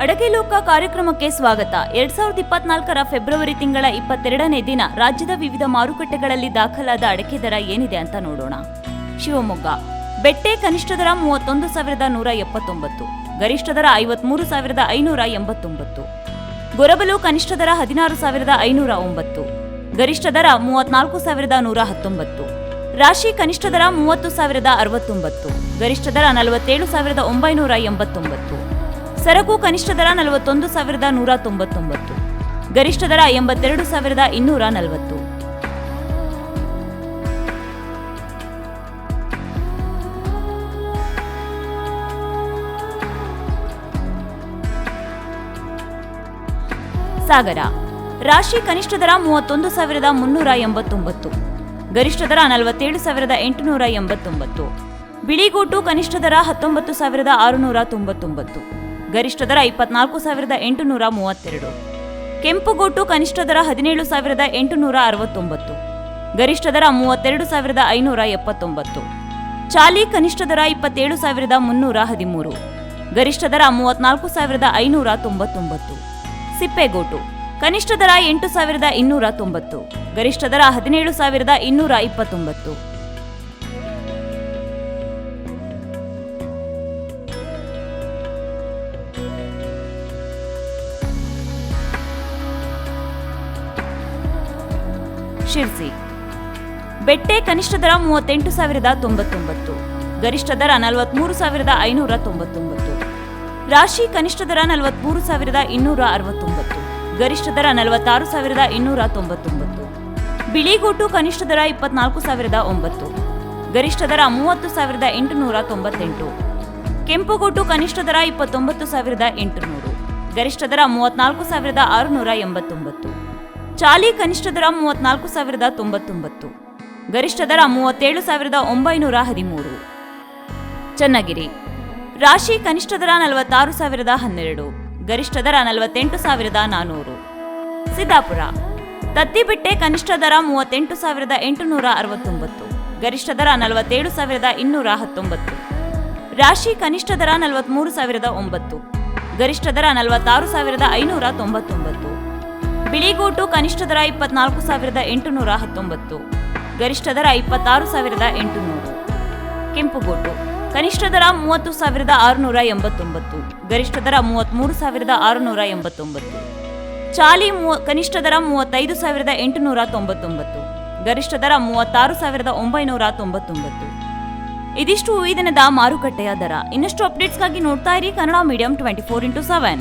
ಅಡಕೆ ಲೋಕ ಕಾರ್ಯಕ್ರಮಕ್ಕೆ ಸ್ವಾಗತ. 2024ರ ಫೆಬ್ರವರಿ ತಿಂಗಳ 22ನೇ ದಿನ ರಾಜ್ಯದ ವಿವಿಧ ಮಾರುಕಟ್ಟೆಗಳಲ್ಲಿ ದಾಖಲಾದ ಅಡಕೆ ದರ ಏನಿದೆ ಅಂತ ನೋಡೋಣ. ಶಿವಮೊಗ್ಗ ಬೆಟ್ಟೆ ಕನಿಷ್ಠ ದರ 31,179, ಗರಿಷ್ಠ ದರ 53,589. ಗೊರಬಲು ಕನಿಷ್ಠ ದರ 16,509, ಗರಿಷ್ಠ ದರ 34,119. ರಾಶಿ ಕನಿಷ್ಠ ದರ 30,069, ಗರಿಷ್ಠ ದರ 47,989. ಸರಕು ಕನಿಷ್ಠ ದರ 41,199, ಗರಿಷ್ಠ ದರ 82,240. ಸಾಗರ ರಾಶಿ ಕನಿಷ್ಠ ದರ 31,389, ಗರಿಷ್ಠ ದರ 47,889. ಬಿಳಿಗೋಟು ಕನಿಷ್ಠ ದರ 19,699, ಗರಿಷ್ಠ ದರ 24,832. ಕೆಂಪುಗೋಟು ಕನಿಷ್ಠ ದರ 17,869, ಗರಿಷ್ಠ ದರ 32,579. ಚಾಲಿ ಕನಿಷ್ಠ ದರ 27,313, ಗರಿಷ್ಠ ದರ 34,599. ಸಿಪ್ಪೆಗೋಟು ಕನಿಷ್ಠ ದರ 8,290, ಗರಿಷ್ಠ ದರ 17,229. ಶಿರ್ಸಿ ಬೆಟ್ಟೆ ಕನಿಷ್ಠ ದರ 38,099, ಗರಿಷ್ಠ ದರ 43,599. ರಾಶಿ ಕನಿಷ್ಠ ದರ 43,269, ಗರಿಷ್ಠ ದರ 46,299. ಬಿಳಿಗೋಟು ಕನಿಷ್ಠ ದರ 24,009, ಗರಿಷ್ಠ ದರ 30,898. ಕೆಂಪುಗೋಟು ಕನಿಷ್ಠ ದರ 29,800, ಗರಿಷ್ಠ ದರ 34,689. ಚಾಲಿ ಕನಿಷ್ಠ ದರ 34,099, ಗರಿಷ್ಠ ದರ 37,913. ಚನ್ನಗಿರಿ ರಾಶಿ ಕನಿಷ್ಠ ದರ 46,012, ಗರಿಷ್ಠ ದರ 48,400. ಸಿದ್ದಾಪುರ ತತ್ತಿಬೆಟ್ಟೆ ಕನಿಷ್ಠ ದರ 38,869, ಗರಿಷ್ಠ ದರ 47,219. ರಾಶಿ ಕನಿಷ್ಠ ದರ 43,009, ಗರಿಷ್ಠ ದರ 46,599. ಬಿಳಿಗೋಟು ಕನಿಷ್ಠ ದರ 24,819, ಗರಿಷ್ಠ ದರ 26,800. ಕೆಂಪುಗೋಟು ಕನಿಷ್ಠ ದರ 30,689, ಗರಿಷ್ಠ ದರ 33,689. ಚಾಲಿ ಕನಿಷ್ಠ ದರ 35,899, ಗರಿಷ್ಠ ದರ 36,999. ಇದಿಷ್ಟು ಈ ದಿನದ ಮಾರುಕಟ್ಟೆಯ ದರ. ಇನ್ನಷ್ಟು ಅಪ್ಡೇಟ್ಸ್ಗಾಗಿ ನೋಡ್ತಾ ಇರಿ ಕನ್ನಡ ಮೀಡಿಯಂ 24x7.